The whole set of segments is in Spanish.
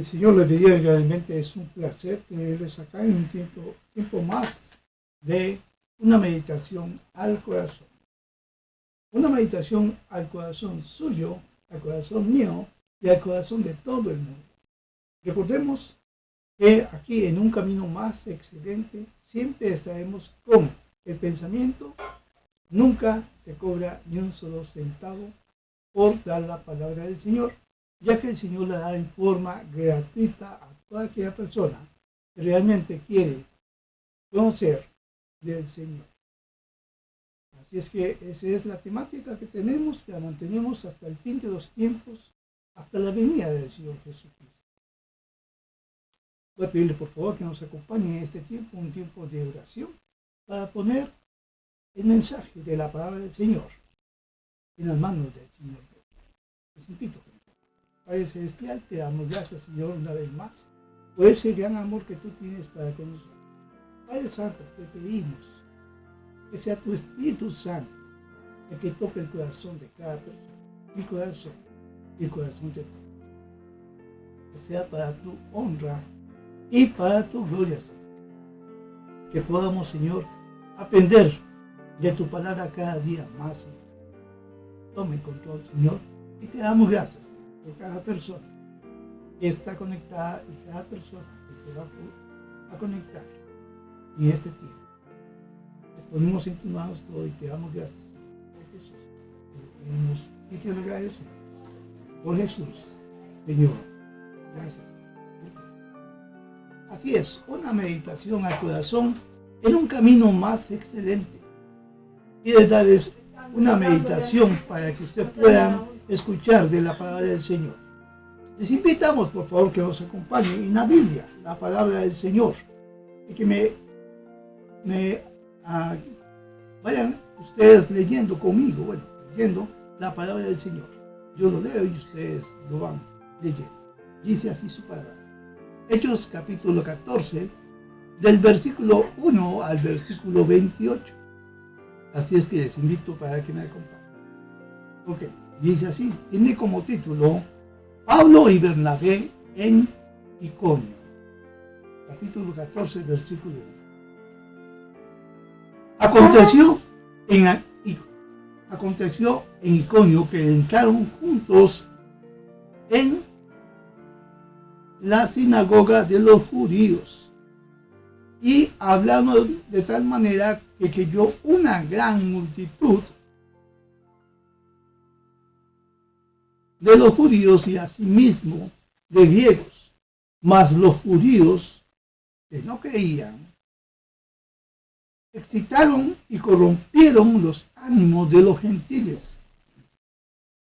el Señor le bendiga. Realmente es un placer tenerles acá en un tiempo más de una meditación al corazón. Una meditación al corazón suyo, al corazón mío y al corazón de todo el mundo. Recordemos que aquí en un camino más excelente siempre estaremos con el pensamiento. Nunca se cobra ni un solo centavo por dar la palabra del Señor, ya que el Señor la da en forma gratuita a toda aquella persona que realmente quiere conocer del Señor. Así es que esa es la temática que tenemos, la mantenemos hasta el fin de los tiempos, hasta la venida del Señor Jesucristo. Voy a pedirle por favor que nos acompañe en este tiempo, un tiempo de oración, para poner el mensaje de la palabra del Señor en las manos del Señor. Les invito. Padre Celestial, te damos gracias, Señor, una vez más, por ese gran amor que tú tienes para con nosotros. Padre Santo, te pedimos que sea tu Espíritu Santo el que toque el corazón de cada persona, mi corazón y el corazón de todos. Que sea para tu honra y para tu gloria, Señor. Que podamos, Señor, aprender de tu palabra cada día más, Señor. Tome control, Señor, y te damos gracias por cada persona que está conectada y cada persona que se va a conectar en este tiempo. Te ponemos en tus manos todo y te damos gracias, Señor, por Jesús. Te lo pedimos y te lo agradecemos. Por Jesús, Señor. Gracias. Así es, una meditación al corazón en un camino más excelente. Y de darles una meditación para que usted pueda escuchar de la palabra del Señor. Les invitamos, por favor, que nos acompañen en la Biblia, la palabra del Señor, y que vayan ustedes leyendo conmigo, leyendo la palabra del Señor. Yo lo leo y ustedes lo van leyendo. Dice así su palabra. Hechos capítulo 14, del versículo 1 al versículo 28. Así es que les invito para que me acompañen. Ok, dice así, tiene como título Pablo y Bernabé en Iconio. Capítulo 14, versículo 1. Aconteció en Iconio que entraron juntos en la sinagoga de los judíos y hablaron de tal manera que creyó una gran multitud de los judíos y asimismo de griegos, mas los judíos que no creían excitaron y corrompieron los ánimos de los gentiles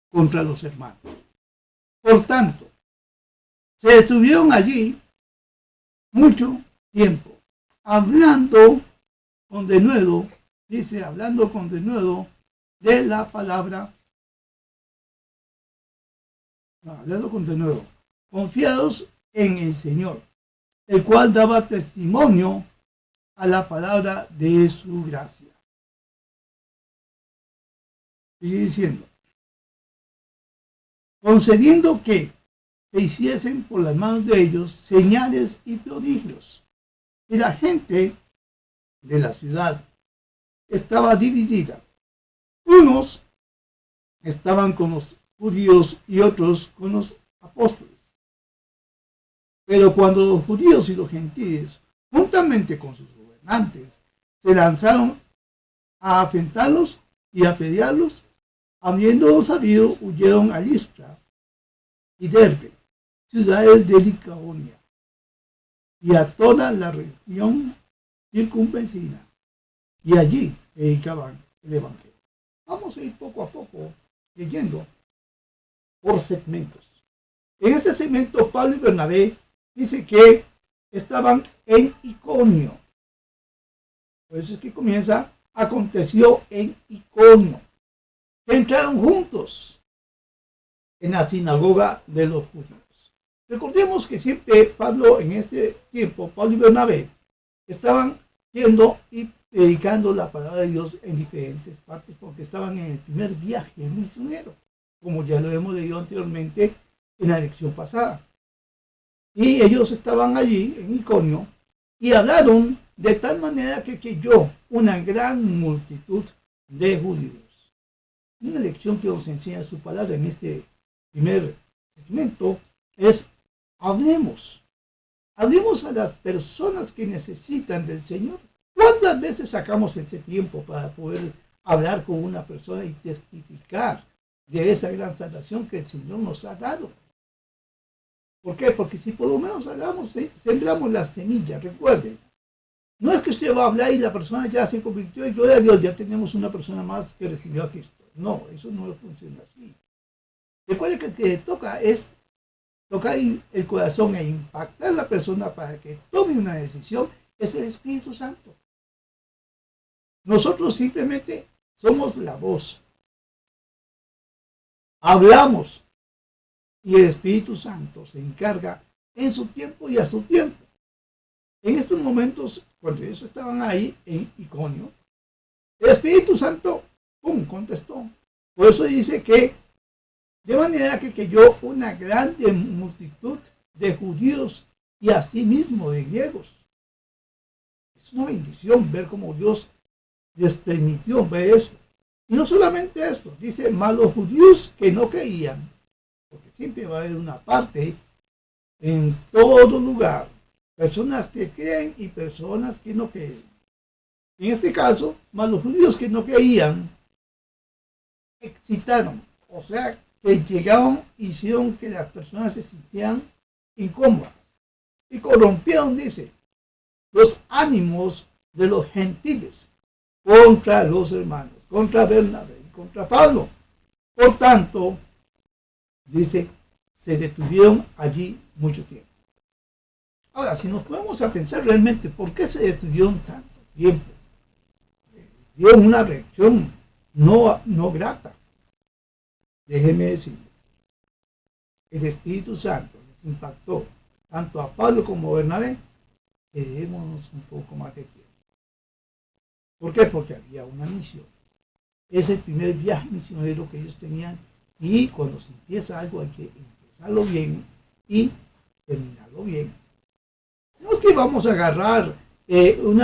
contra los hermanos. Por tanto, se detuvieron allí mucho tiempo, hablando con denuedo de la palabra, confiados en el Señor, el cual daba testimonio a la palabra de su gracia. Sigue diciendo, concediendo que se hiciesen por las manos de ellos señales y prodigios. Y la gente de la ciudad estaba dividida. Unos estaban con los judíos y otros con los apóstoles. Pero cuando los judíos y los gentiles, juntamente con sus gobernantes, se lanzaron a afrentarlos y a apedrearlos, habiéndolo sabido, huyeron a Listra y Derbe, ciudades de Licaonia, y a toda la región circunvecina, y allí predicaban el evangelio. Vamos a ir poco a poco leyendo por segmentos. En este segmento, Pablo y Bernabé dice que estaban en Iconio. Por eso es que comienza, aconteció en Iconio. Entraron juntos en la sinagoga de los judíos. Recordemos que siempre Pablo, en este tiempo, Pablo y Bernabé estaban yendo y predicando la palabra de Dios en diferentes partes, porque estaban en el primer viaje misionero, como ya lo hemos leído anteriormente en la lección pasada. Y ellos estaban allí en Iconio y hablaron de tal manera que creyó una gran multitud de judíos. Una lección que nos enseña su palabra en este primer segmento es: hablemos a las personas que necesitan del Señor. ¿Cuántas veces sacamos ese tiempo para poder hablar con una persona y testificar de esa gran salvación que el Señor nos ha dado? ¿Por qué? Porque si por lo menos sembramos la semilla, recuerden, no es que usted va a hablar y la persona ya se convirtió y gloria a Dios, ya tenemos una persona más que recibió a Cristo. No, eso no funciona así. Recuerde que el que toca el corazón e impactar a la persona para que tome una decisión es el Espíritu Santo. Nosotros simplemente somos la voz. Hablamos y el Espíritu Santo se encarga en su tiempo y a su tiempo. En estos momentos, cuando ellos estaban ahí en Iconio, el Espíritu Santo, contestó. Por eso dice que de manera que creyó una grande multitud de judíos y asimismo de griegos. Es una bendición ver cómo Dios les permitió ver eso. Y no solamente esto, dice, mas los judíos que no creían, porque siempre va a haber una parte en todo lugar, personas que creen y personas que no creen. En este caso, mas los judíos que no creían, excitaron, o sea, que llegaron, hicieron que las personas se sintieran incómodas y corrompieron, dice, los ánimos de los gentiles contra los hermanos, contra Bernabé y contra Pablo. Por tanto, dice, se detuvieron allí mucho tiempo. Ahora, si nos ponemos a pensar realmente por qué se detuvieron tanto tiempo, dieron una reacción no grata. Déjeme decirle, el Espíritu Santo les impactó tanto a Pablo como a Bernabé, que démonos un poco más de tiempo. ¿Por qué? Porque había una misión. Es el primer viaje misionero que ellos tenían, y cuando se empieza algo hay que empezarlo bien y terminarlo bien. No es que vamos a agarrar un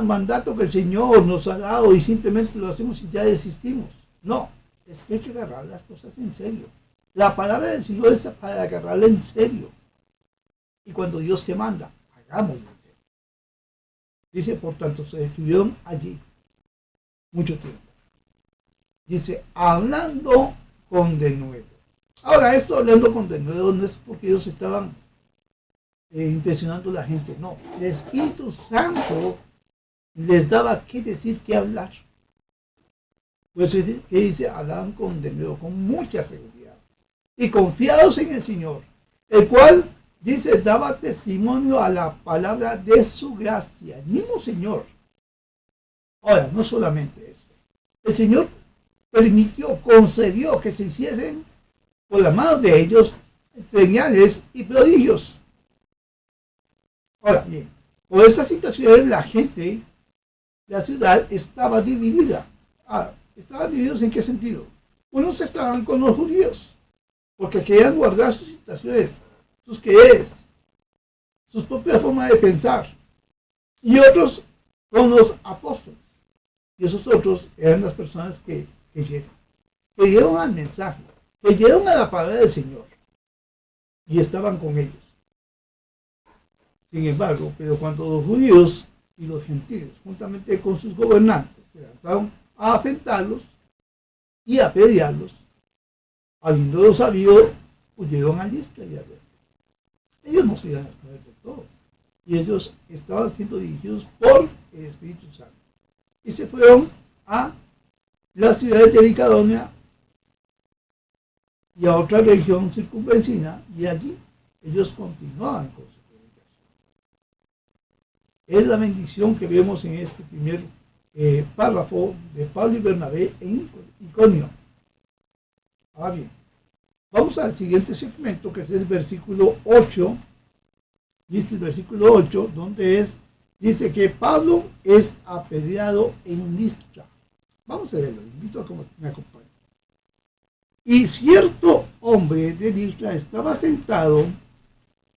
mandato que el Señor nos ha dado y simplemente lo hacemos y ya desistimos. No, es que hay que agarrar las cosas en serio. La palabra del Señor es para agarrarla en serio. Y cuando Dios te manda, hagámoslo en serio. Dice, por tanto, se detuvieron allí mucho tiempo. Dice, hablando con denuedo. Ahora, esto hablando con denuedo no es porque ellos estaban impresionando a la gente, no. El Espíritu Santo les daba qué decir, qué hablar. Pues que dice, hablaban con denuedo, con mucha seguridad y confiados en el Señor, el cual, dice, daba testimonio a la palabra de su gracia, el mismo Señor. Ahora, no solamente eso, el Señor concedió que se hiciesen por las manos de ellos señales y prodigios. Ahora bien, por estas situaciones la ciudad estaba dividida. ¿Estaban divididos en qué sentido? Unos estaban con los judíos, porque querían guardar sus situaciones, sus quereres, sus propias formas de pensar, y otros con los apóstoles. Y esos otros eran las personas que llegaron al mensaje, que llegaron a la palabra del Señor, y estaban con ellos. Sin embargo, pero cuando los judíos y los gentiles, juntamente con sus gobernantes, se lanzaron a afrentarlos y a apedrearlos, habiéndolo sabido, huyeron a Listra y a Derbe. Ellos no se iban a esconder de todo, y ellos estaban siendo dirigidos por el Espíritu Santo. Y se fueron a las ciudades de Licaonia y a otra región circunvecina, y allí ellos continuaban con su predicación. Es la bendición que vemos en este primer párrafo de Pablo y Bernabé en Iconio. Ahora bien, vamos al siguiente segmento, que es el versículo 8. Dice el versículo 8, donde dice que Pablo es apedreado en Listra. Vamos a leerlo, invito a que me acompañen. Y cierto hombre de Listra estaba sentado.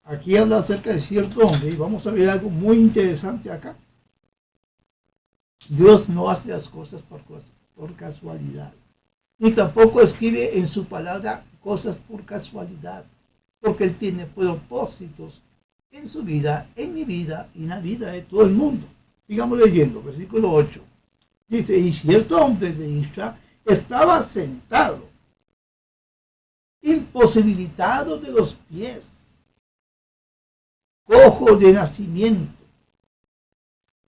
Aquí habla acerca de cierto hombre y vamos a ver algo muy interesante acá. Dios no hace las cosas por casualidad, ni tampoco escribe en su palabra cosas por casualidad, porque Él tiene propósitos en su vida, en mi vida y en la vida de todo el mundo. Sigamos leyendo, versículo 8. Dice, y cierto hombre de Israel estaba sentado, imposibilitado de los pies, cojo de nacimiento,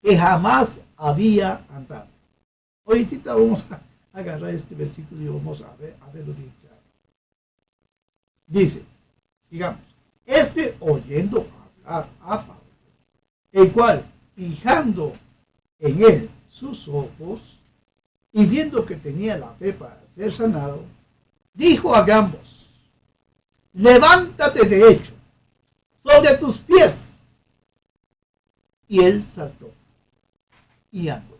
que jamás había andado. Ahorita vamos a agarrar este versículo y vamos a verlo bien claro. Dice, sigamos, oyendo hablar a Pablo, el cual, fijando en él sus ojos y viendo que tenía la fe para ser sanado, dijo a ambos, levántate derecho sobre tus pies. Y él saltó y andó.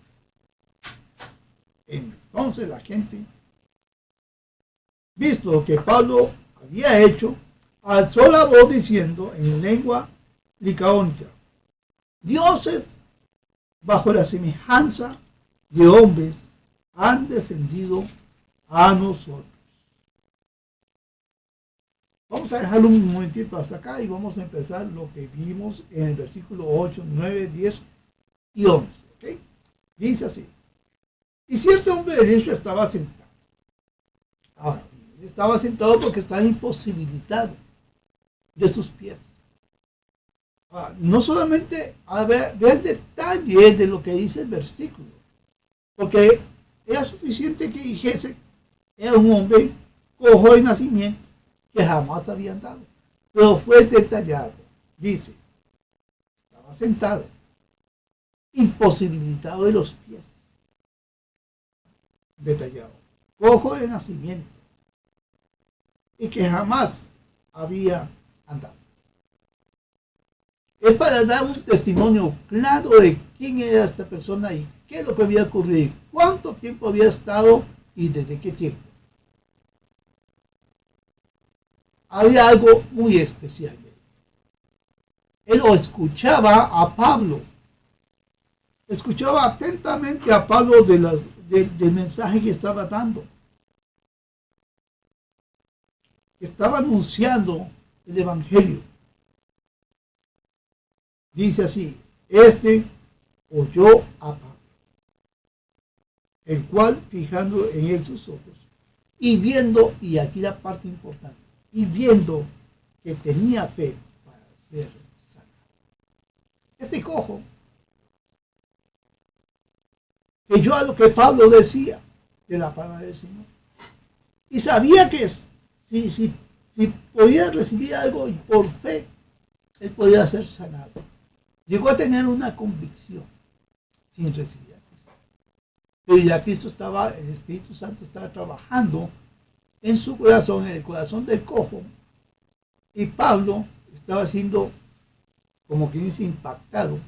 Entonces la gente, visto lo que Pablo había hecho, alzó la voz diciendo en lengua licaónica, dioses bajo la semejanza de hombres han descendido a nosotros. Vamos a dejarlo un momentito hasta acá y vamos a empezar lo que vimos en el versículo 8, 9, 10 y 11. ¿Okay? Dice así. Y cierto hombre de Israel estaba sentado. Ahora, estaba sentado porque estaba imposibilitado de sus pies. No solamente ver el detalle de lo que dice el versículo, porque era suficiente que dijese, era un hombre cojo de nacimiento que jamás había andado, pero fue detallado. Dice, estaba sentado, imposibilitado de los pies, detallado, cojo de nacimiento y que jamás había andado. Es para dar un testimonio claro de quién era esta persona y qué es lo que había ocurrido, cuánto tiempo había estado y desde qué tiempo. Había algo muy especial. Él lo escuchaba a Pablo, escuchaba atentamente a Pablo del mensaje que estaba dando. Estaba anunciando el Evangelio. Dice así, oyó a Pablo, el cual fijando en él sus ojos y viendo, y aquí la parte importante, y viendo que tenía fe para ser sanado. Este cojo creyó a lo que Pablo decía de la palabra del Señor y sabía que si podía recibir algo y por fe, él podía ser sanado. Llegó a tener una convicción sin recibir a Cristo. Pero ya Cristo el Espíritu Santo estaba trabajando en su corazón, en el corazón del cojo, y Pablo estaba siendo, como quien dice, impactado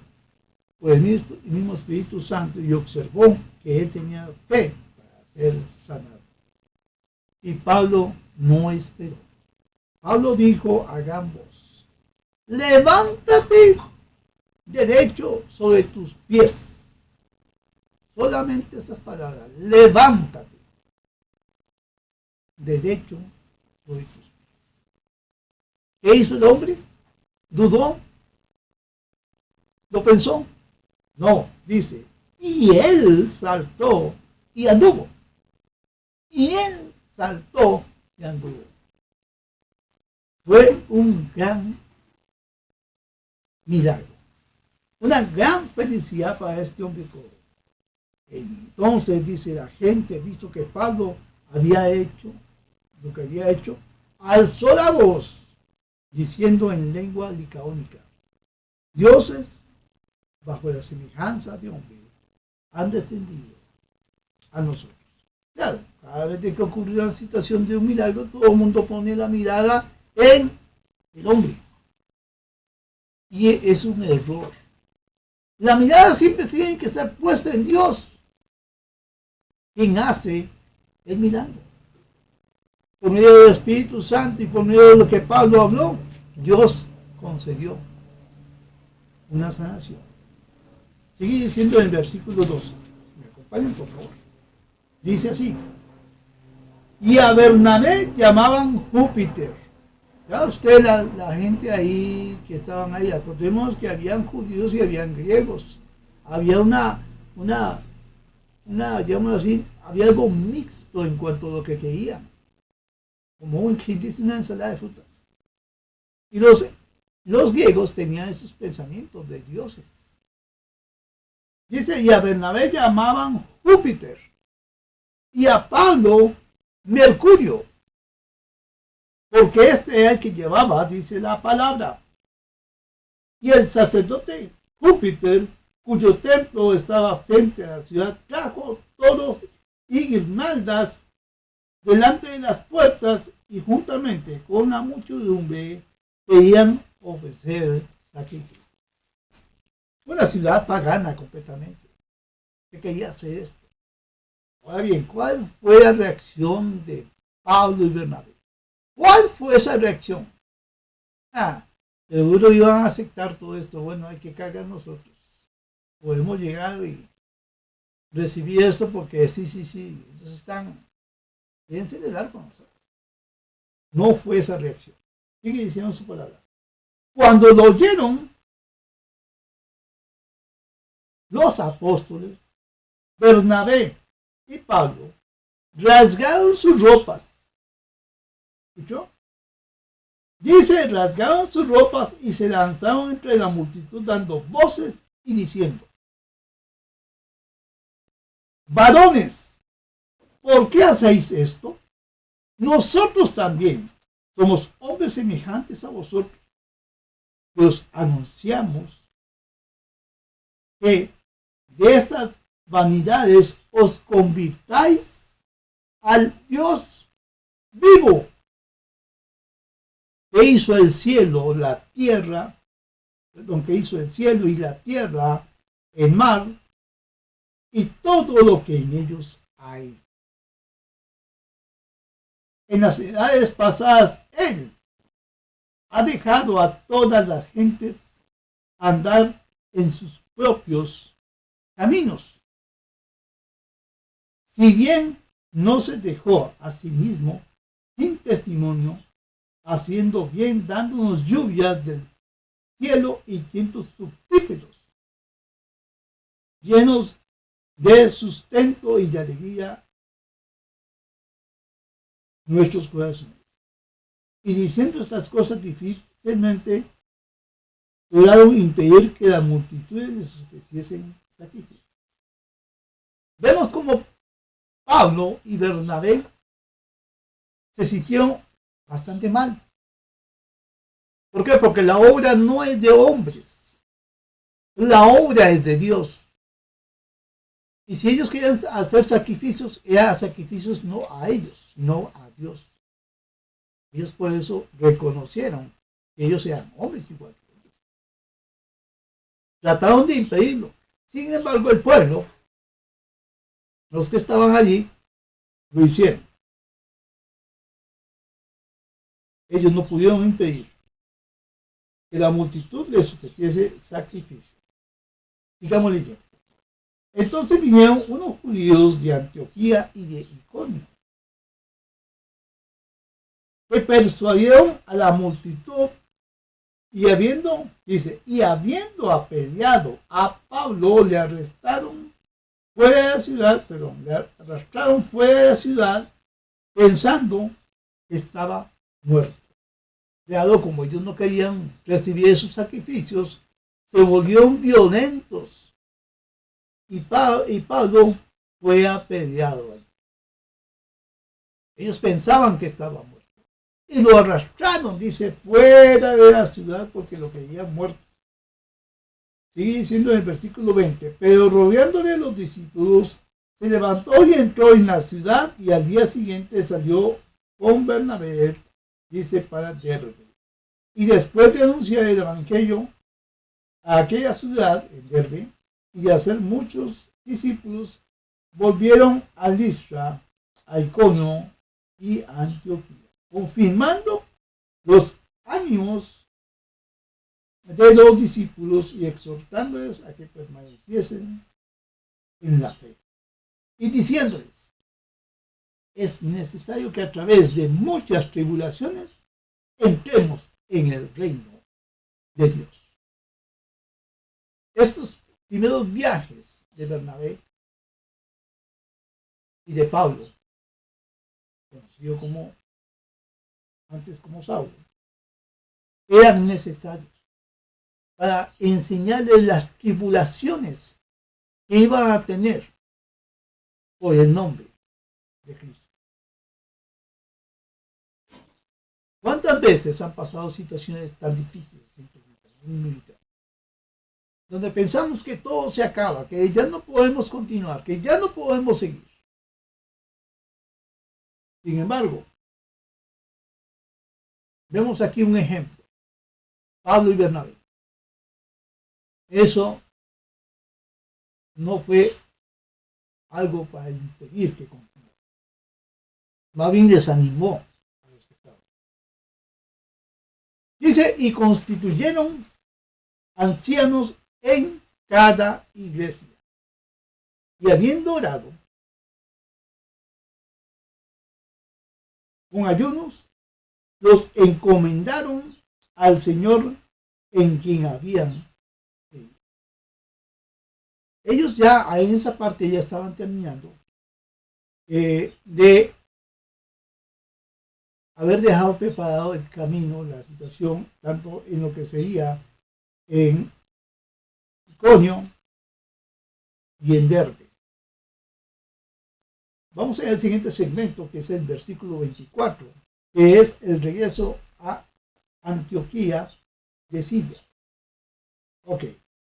por el mismo Espíritu Santo y observó que él tenía fe para ser sanado. Y Pablo no esperó. Pablo dijo a ambos, levántate derecho sobre tus pies. Solamente esas palabras, levántate derecho sobre tus pies. ¿Qué hizo el hombre? ¿Dudó? ¿Lo pensó? No, dice, y él saltó y anduvo. Y él saltó y anduvo. Fue un gran milagro, una gran felicidad para este hombre cojo. Entonces dice la gente, visto que Pablo había hecho lo que había hecho, alzó la voz diciendo en lengua licaónica, dioses bajo la semejanza de hombre han descendido a nosotros. Claro, cada vez que ocurre una situación de un milagro, todo el mundo pone la mirada en el hombre. Y es un error. La mirada siempre tiene que estar puesta en Dios, quien hace el milagro. por medio del Espíritu Santo y por medio de lo que Pablo habló, Dios concedió una sanación. Sigue diciendo en el versículo 12. ¿Me acompañan, por favor? Dice así. Y a Bernabé llamaban Júpiter. Ya usted, la gente ahí que estaban ahí, acordemos que habían judíos y habían griegos. Había digamos así, había algo mixto en cuanto a lo que creían. Como un dice una ensalada de frutas. Y los griegos tenían esos pensamientos de dioses. Dice, y a Bernabé llamaban Júpiter. Y a Pablo, Mercurio. Porque este era el que llevaba, dice la palabra. Y el sacerdote Júpiter, cuyo templo estaba frente a la ciudad, trajo toros y guirnaldas delante de las puertas y juntamente con la muchedumbre querían ofrecer sacrificios. Una ciudad pagana completamente, que quería hacer esto. Ahora bien, ¿cuál fue la reacción de Pablo y Bernabé? ¿Cuál fue esa reacción? Seguro iban a aceptar todo esto. Bueno, hay que cargar nosotros. Podemos llegar y recibir esto porque sí. Entonces quieren celebrar con nosotros. No fue esa reacción. Sigue diciendo su palabra. Cuando lo oyeron, los apóstoles, Bernabé y Pablo, rasgaron sus ropas. ¿Escuchó? Dice, rasgaron sus ropas y se lanzaron entre la multitud dando voces y diciendo, varones, ¿por qué hacéis esto? Nosotros también somos hombres semejantes a vosotros, que os anunciamos que de estas vanidades os convirtáis al Dios vivo, que hizo el cielo, la tierra, que hizo el cielo y la tierra, el mar y todo lo que en ellos hay. En las edades pasadas, Él ha dejado a todas las gentes andar en sus propios caminos. Si bien no se dejó a sí mismo sin testimonio, haciendo bien, dándonos lluvias del cielo y tiempos fructíferos, llenos de sustento y de alegría nuestros corazones. Y diciendo estas cosas difícilmente lograron impedir que la multitud les ofreciesen sacrificios. Vemos como Pablo y Bernabé se sintieron bastante mal. ¿Por qué? Porque la obra no es de hombres. La obra es de Dios. Y si ellos querían hacer sacrificios, eran sacrificios no a ellos, sino a Dios. Ellos por eso reconocieron que ellos eran hombres igual que ellos. Trataron de impedirlo. Sin embargo, el pueblo, los que estaban allí, lo hicieron. Ellos no pudieron impedir que la multitud les ofreciese sacrificio. Sigamos leyendo. Entonces vinieron unos judíos de Antioquía y de Iconio, que persuadieron a la multitud y habiendo apedreado a Pablo, le arrastraron fuera de la ciudad pensando que estaba muerto. Claro, como ellos no querían recibir esos sacrificios, se volvieron violentos. Y Pablo fue apedreado. Ellos pensaban que estaba muerto. Y lo arrastraron, dice, fuera de la ciudad porque lo creían muerto. Sigue diciendo en el versículo 20. Pero rodeándole los discípulos, se levantó y entró en la ciudad y al día siguiente salió con Bernabé, dice, para Derbe. Y después de anunciar el evangelio a aquella ciudad, en Derbe, y de hacer muchos discípulos, volvieron a Listra, a Iconio y Antioquía, confirmando los ánimos de los discípulos y exhortándoles a que permaneciesen en la fe. Y diciéndoles, es necesario que a través de muchas tribulaciones entremos en el reino de Dios. Estos primeros viajes de Bernabé y de Pablo, conocido antes como Saulo, eran necesarios para enseñarles las tribulaciones que iban a tener por el nombre de Cristo. ¿Cuántas veces han pasado situaciones tan difíciles en tu vida, en un militar? Donde pensamos que todo se acaba, que ya no podemos continuar, que ya no podemos seguir. Sin embargo, vemos aquí un ejemplo. Pablo y Bernabé. Eso no fue algo para impedir que continuara. Más bien desanimó a los que estaban. Dice, y constituyeron ancianos en cada iglesia. Y habiendo orado con ayunos, los encomendaron al Señor en quien habían creído. Ellos ya en esa parte ya estaban terminando de haber dejado preparado el camino, la situación, tanto en lo que sería en Iconio y en Derbe. Vamos al siguiente segmento, que es el versículo 24, que es el regreso a Antioquía de Siria. Ok,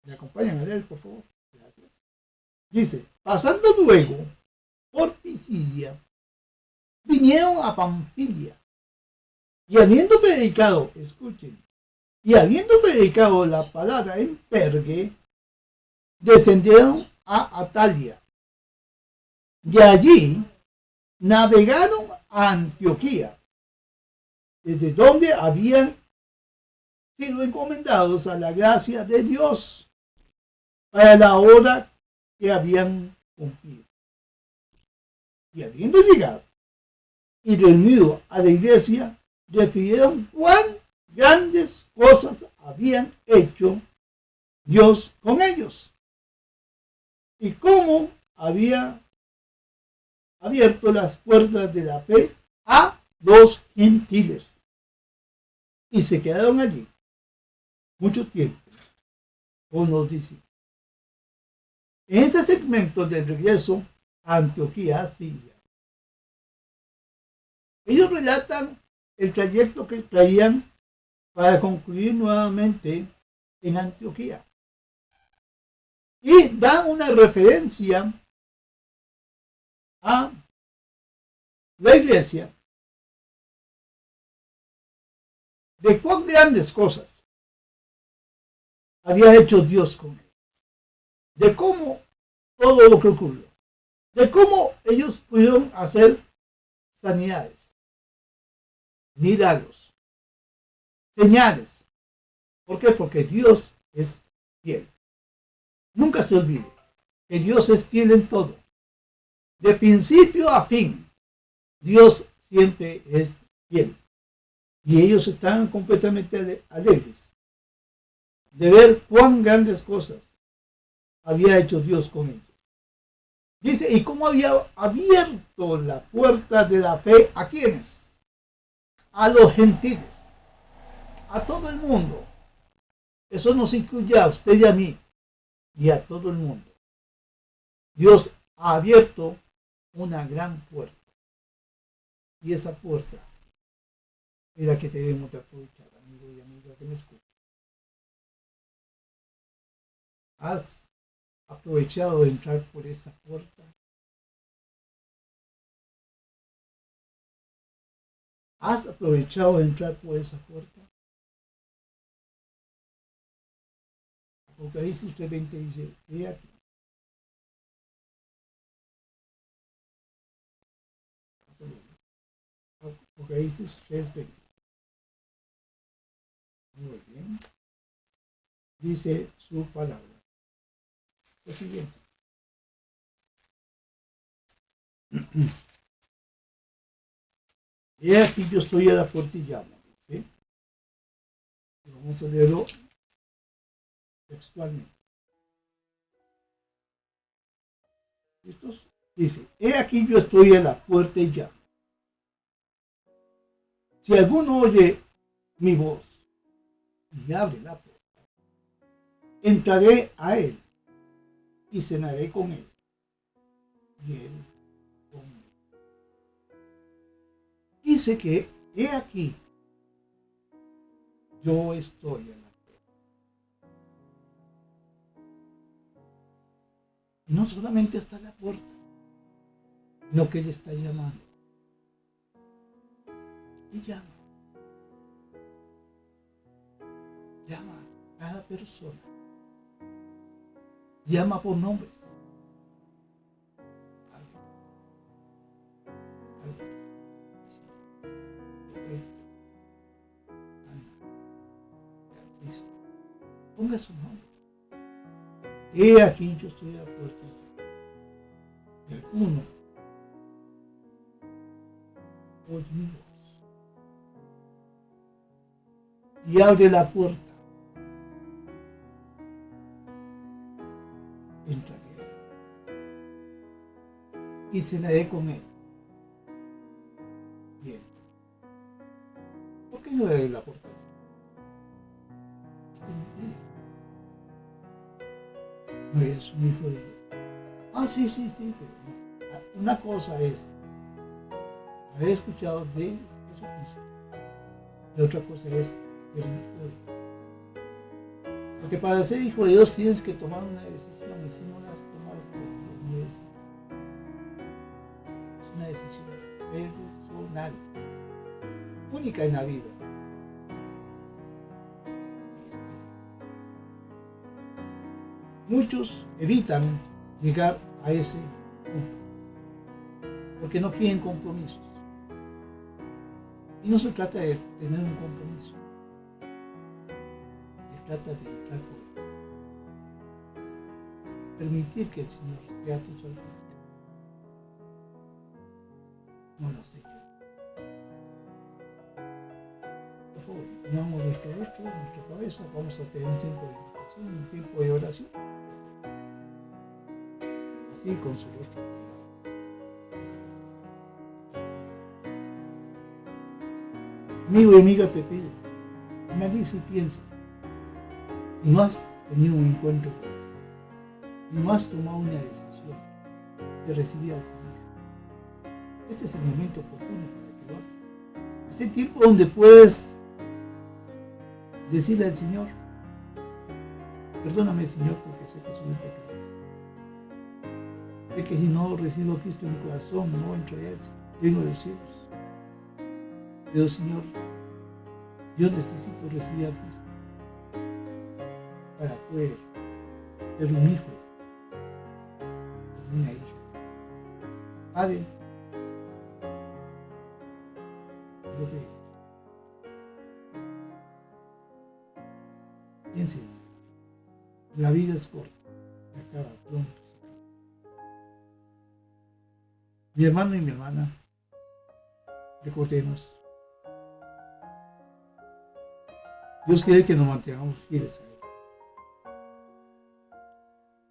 ¿me acompañan a leer, por favor? Gracias. Dice, pasando luego por Pisidia, vinieron a Panfilia, y habiendo predicado, escuchen, y habiendo predicado la palabra en Pergue, descendieron a Atalia. De allí navegaron a Antioquía, desde donde habían sido encomendados a la gracia de Dios para la obra que habían cumplido. Y habiendo llegado y reunido a la iglesia, refirieron cuán grandes cosas habían hecho Dios con ellos y cómo había abierto las puertas de la fe a los gentiles. Y se quedaron allí mucho tiempo con los discípulos. En este segmento del regreso a Antioquía, Siria, ellos relatan el trayecto que traían para concluir nuevamente en Antioquía. Y dan una referencia a la iglesia de cuán grandes cosas había hecho Dios con él, de cómo todo lo que ocurrió, de cómo ellos pudieron hacer sanidades, milagros, señales. ¿Por qué? Porque Dios es fiel. Nunca se olvide que Dios es fiel en todo. De principio a fin, Dios siempre es fiel. Y ellos estaban completamente alegres de ver cuán grandes cosas había hecho Dios con ellos. Dice, ¿y cómo había abierto la puerta de la fe a quiénes? A los gentiles, a todo el mundo. Eso nos incluye a usted y a mí y a todo el mundo. Dios ha abierto una gran puerta. Y esa puerta es la que debemos de aprovechar, amigo y amiga que me escucha. ¿Has aprovechado de entrar por esa puerta? ¿Has aprovechado de entrar por esa puerta? Apocalipsis 3:20 dice, he aquí. Apocalipsis 3:20. Muy bien. Dice su palabra. Lo siguiente. He aquí yo estoy a la puerta y llamo. ¿Sí? Vamos a leerlo textualmente. ¿Listos? Dice, he aquí yo estoy a la puerta y llamo. Si alguno oye mi voz y abre la puerta, entraré a él y cenaré con él y él conmigo. Dice que he aquí yo estoy a la puerta. Y no solamente está a la puerta, sino que él está llamando. Y llama. Llama a cada persona. Llama por nombres. Ponga su nombre. He aquí yo estoy a la puerta. Y alguno oye mi voz y abre la puerta. Entraré y cenaré con él. Bien. ¿Por qué no abre la puerta? No es un hijo de Dios. Ah, sí, pero no. Una cosa es haber escuchado de Jesucristo. Y otra cosa es ser hijo de Dios. Porque para ser hijo de Dios tienes que tomar una decisión, y si no la has tomado, pues no es. Es una decisión personal, única en la vida. Muchos evitan llegar a ese punto porque no quieren compromisos. Y no se trata de tener un compromiso, se trata de entrar por él. Permitir que el Señor sea tu Salvador. No lo has hecho. Por favor, unamos nuestro rostro, nuestra cabeza. Vamos a tener un tiempo de meditación, un tiempo de oración. Así con su rostro. Amigo y amiga, te pido, analiza y piensa. Si no has tenido un encuentro con Él, si no has tomado una decisión de recibir al Señor, este es el momento oportuno para que lo hagas. Este tiempo donde puedes decirle al Señor, perdóname, Señor, porque sé que soy un pecador. Sé que si no recibo a Cristo en mi corazón, no entro a Él, vengo de los cielos. Pero, Señor, yo necesito recibir a Cristo para poder ser un hijo, una hija. Padre, lo que piense, la vida es corta, se acaba pronto. Mi hermano y mi hermana, recordemos, Dios quiere que nos mantengamos fieles a Él.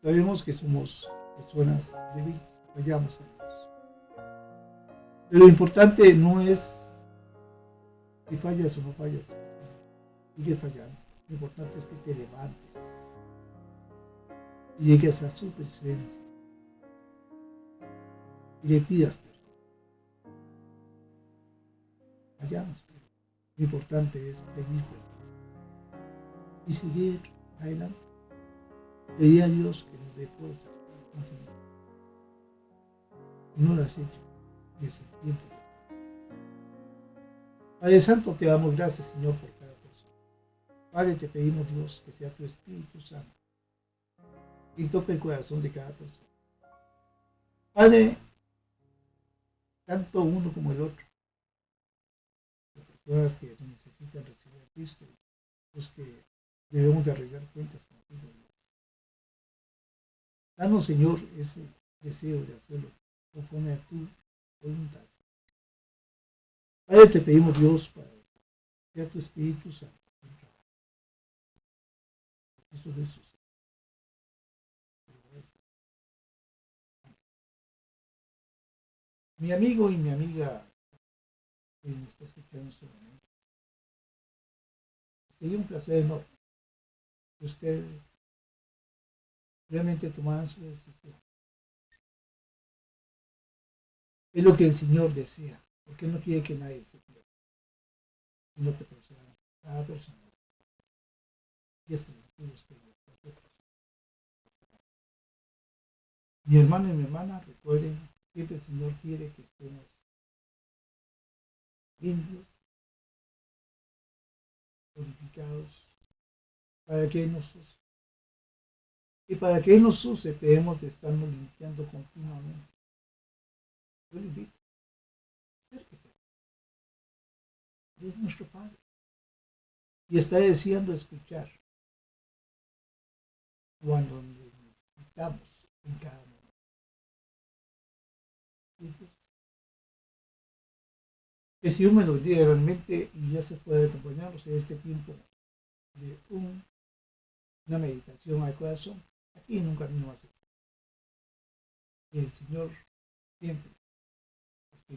Sabemos que somos personas débiles, fallamos a Dios. Pero lo importante no es si fallas o no fallas, sigue fallando. Lo importante es que te levantes y llegues a su presencia y le pidas perdón. Fallamos, pero lo importante es pedir perdón y seguir adelante. Pedir a Dios que nos dé fuerzas para continuar. No lo has hecho y es el tiempo. Padre Santo, te damos gracias, Señor, por cada persona. Padre, te pedimos, Dios, que sea tu Espíritu Santo y toque el corazón de cada persona. Padre, tanto uno como el otro personas que necesitan recibir a Cristo, los que debemos de arreglar cuentas contigo, Dios. Danos, Señor, ese deseo de hacerlo conforme a tu voluntad. Padre, te pedimos, Dios, para que sea tu Espíritu Santo. Eso es Jesús. Mi amigo y mi amiga que me está escuchando en este momento, sería un placer enorme que ustedes realmente tomaran su decisión. Es lo que el Señor desea, porque Él no quiere que nadie se pierda, sino que proceda cada persona. Y esto es que mi hermano y mi hermana, recuerden, siempre el Señor quiere que estemos limpios, purificados, para que Él nos use. Y para que Él nos use, debemos de estarnos limpiando continuamente. Yo le invito, acérquese. Él es nuestro Padre. Y está deseando escuchar cuando necesitamos en cada momento. Que si uno me lo bendiga realmente y ya se puede acompañarnos en este tiempo de una meditación al corazón, aquí en un camino hacia que el Señor siempre esté